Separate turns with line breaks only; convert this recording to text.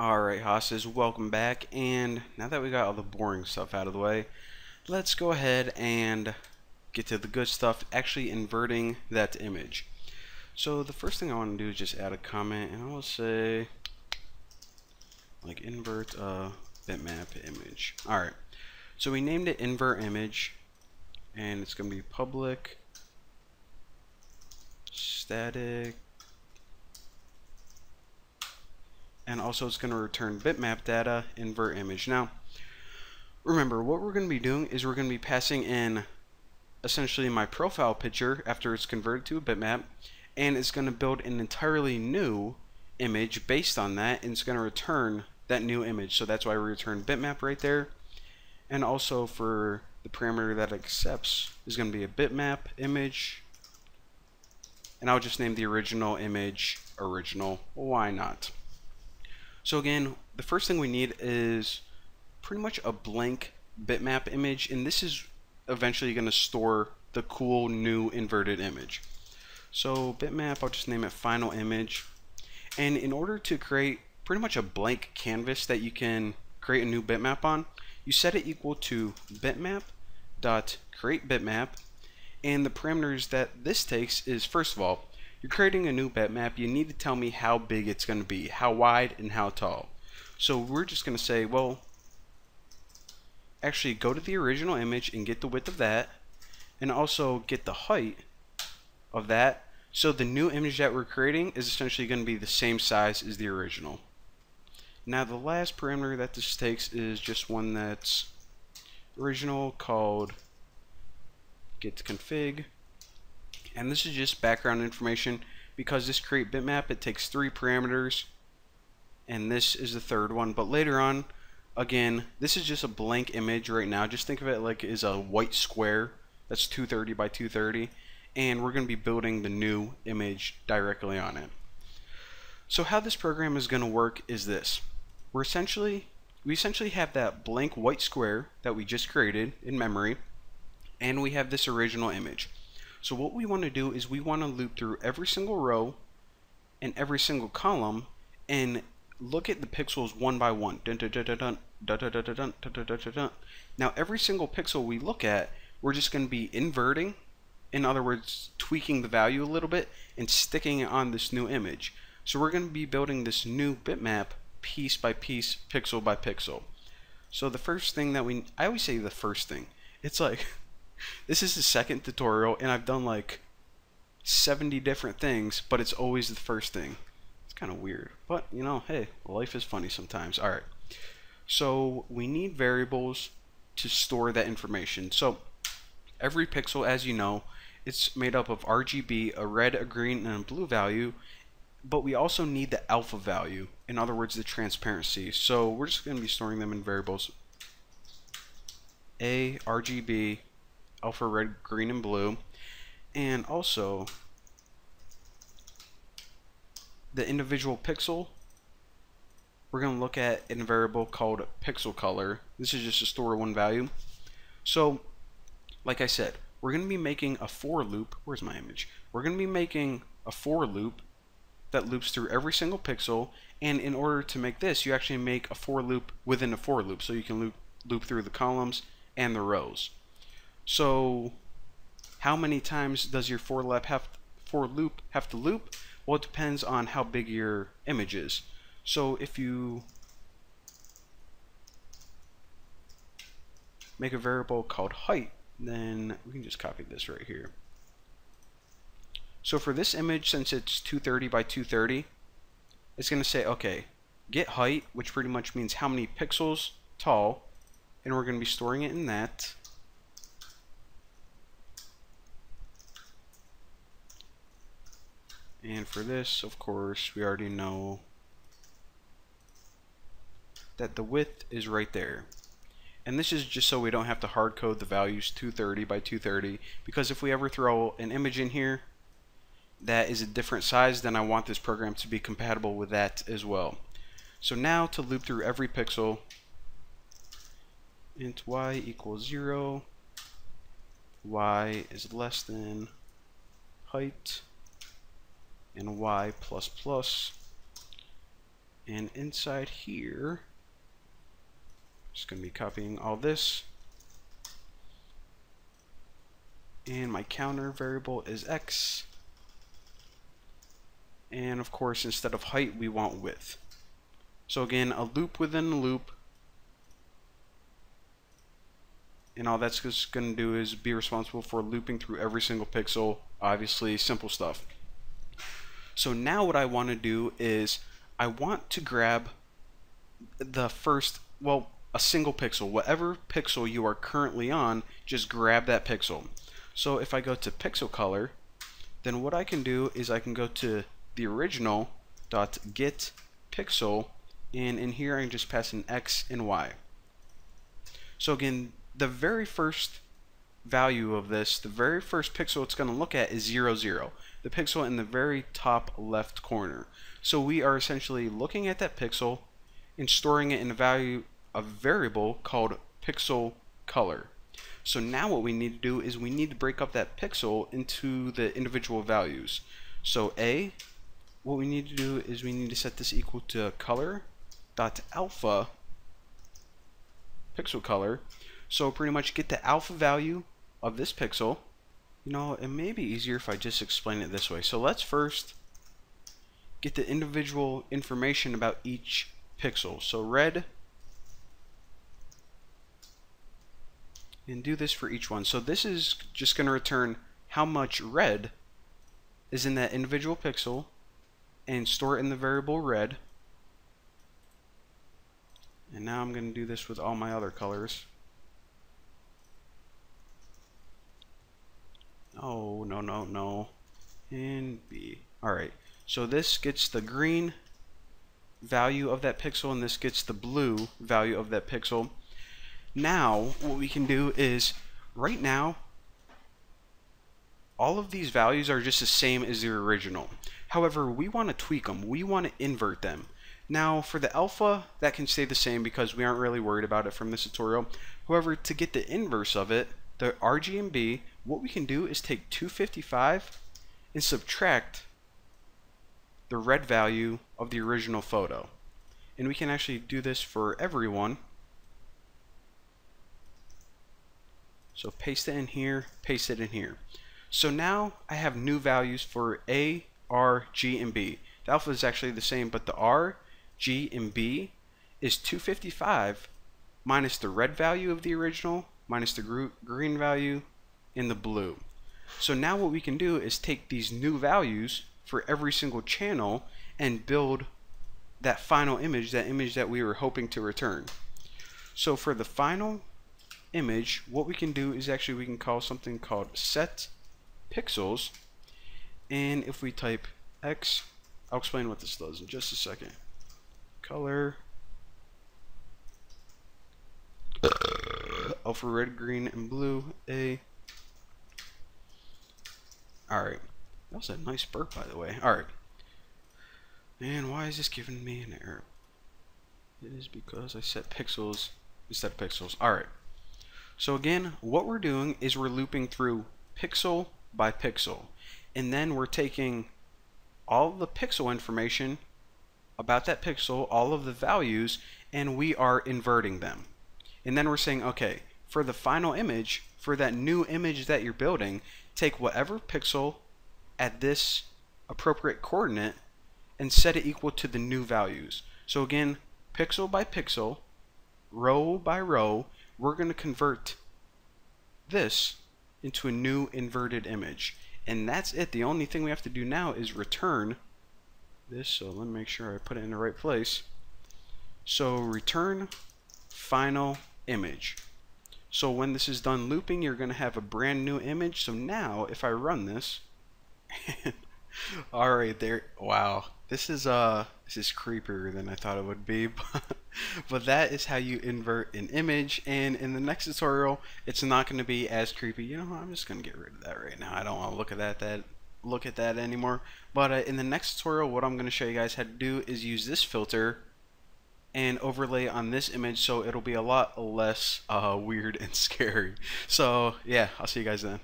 Alright, Hosses, welcome back, and now that we got all the boring stuff out of the way, let's go ahead and get to the good stuff, actually inverting that image. So the first thing I want to do is just add a comment, and I will say, like, invert a bitmap image. Alright, so we named it invert image, and it's going to be public static, and also it's going to return bitmap data invert image. Now remember, what we're going to be doing is we're going to be passing in essentially my profile picture after it's converted to a bitmap, and it's going to build an entirely new image based on that, and it's going to return that new image. So that's why we return bitmap right there. And also for the parameter that it accepts is going to be a bitmap image, and I'll just name the original image original. Why not? So again, the first thing we need is pretty much a blank bitmap image, and this is eventually going to store the cool new inverted image. So bitmap, I'll just name it final image. And in order to create pretty much a blank canvas that you can create a new bitmap on, you set it equal to bitmap dot create bitmap, and the parameters that this takes is, first of all, you're creating a new bitmap, you need to tell me how big it's going to be, how wide and how tall. So we're just going to say, well, actually go to the original image and get the width of that, and also get the height of that, so the new image that we're creating is essentially going to be the same size as the original. Now the last parameter that this takes is just one that's original, called getConfig, and this is just background information. Because this create bitmap, it takes 3 parameters, and this is the third one. But later on, again, this is just a blank image right now. Just think of it like is a white square that's 230 by 230, and we're going to be building the new image directly on it. So how this program is going to work is this: we essentially have that blank white square that we just created in memory, and we have this original image. So what we want to do is we want to loop through every single row and every single column and look at the pixels one by one. Now every single pixel we look at, we're just going to be inverting, in other words, tweaking the value a little bit and sticking it on this new image. So we're going to be building this new bitmap piece by piece, pixel by pixel. So the first thing that I always say the first thing. It's like, this is the second tutorial and I've done like 70 different things, but it's always the first thing. It's kind of weird, but you know, hey, life is funny sometimes. Alright, so we need variables to store that information. So every pixel, as you know, it's made up of RGB, a red, a green, and a blue value, but we also need the alpha value, in other words, the transparency. So we're just going to be storing them in variables A, RGB, alpha, red, green, and blue, and also the individual pixel, we're going to look at in a variable called pixel color. This is just a store one value. So like I said, we're going to be making a for loop. Where's my image? We're going to be making a for loop that loops through every single pixel, and in order to make this, you actually make a for loop within a for loop, so you can loop through the columns and the rows. So how many times does your for loop have to loop? Well, it depends on how big your image is. So if you make a variable called height, then we can just copy this right here. So for this image, since it's 230 by 230, it's going to say, okay, get height, which pretty much means how many pixels tall, and we're going to be storing it in that. And for this, of course, we already know that the width is right there. And this is just so we don't have to hard code the values 230 by 230, because if we ever throw an image in here that is a different size, then I want this program to be compatible with that as well. So now to loop through every pixel, int y equals 0, y is less than height, and y plus plus And inside here, just going to be copying all this. And my counter variable is x. And of course, instead of height, we want width. So again, a loop within a loop. And all that's just going to do is be responsible for looping through every single pixel. Obviously, simple stuff. So now what I want to do is I want to grab the first, well, a single pixel. Whatever pixel you are currently on, just grab that pixel. So if I go to pixel color, then what I can do is I can go to the original dot get pixel, and in here I can just pass an x and y. So again, the very first value of this, the very first pixel it's going to look at is 0, 0, the pixel in the very top left corner. So we are essentially looking at that pixel and storing it in a variable called pixel color. So now what we need to do is we need to break up that pixel into the individual values. So what we need to do is we need to set this equal to color dot alpha pixel color. So pretty much get the alpha value of this pixel. You know, it may be easier if I just explain it this way. So let's first get the individual information about each pixel. So red, and do this for each one. So this is just going to return how much red is in that individual pixel and store it in the variable red. And now I'm going to do this with all my other colors. Oh, no, no, no. And B. Alright, so this gets the green value of that pixel, and this gets the blue value of that pixel. Now, what we can do is, right now, all of these values are just the same as the original. However, we want to tweak them. We want to invert them. Now, for the alpha, that can stay the same because we aren't really worried about it from this tutorial. However, to get the inverse of it, the RGB, what we can do is take 255 and subtract the red value of the original photo. And we can actually do this for everyone. So paste it in here, paste it in here. So now I have new values for A, R, G, and B. The alpha is actually the same, but the R, G, and B is 255 minus the red value of the original, minus the green value, and the blue. So now what we can do is take these new values for every single channel and build that final image, that image that we were hoping to return. So for the final image, what we can do is actually we can call something called set pixels, and if we type X, I'll explain what this does in just a second. Color alpha, red, green, and blue, A. Alright, that was a nice burp, by the way. Alright, and why is this giving me an error? It is because I set pixels instead of pixels. Alright, so again, what we're doing is we're looping through pixel by pixel, and then we're taking all the pixel information about that pixel, all of the values, and we are inverting them. And then we're saying, okay, for the final image, for that new image that you're building, take whatever pixel at this appropriate coordinate and set it equal to the new values. So again, pixel by pixel, row by row, we're going to convert this into a new inverted image. And that's it. The only thing we have to do now is return this. So let me make sure I put it in the right place. So return final image. So when this is done looping, you're going to have a brand new image. So now if I run this, all right, there, wow, this is creepier than I thought it would be. But that is how you invert an image, and in the next tutorial it's not going to be as creepy. You know, I'm just going to get rid of that right now. I don't want to look at that anymore. But in the next tutorial, what I'm going to show you guys how to do is use this filter and overlay on this image, so it'll be a lot less weird and scary. So yeah, I'll see you guys then.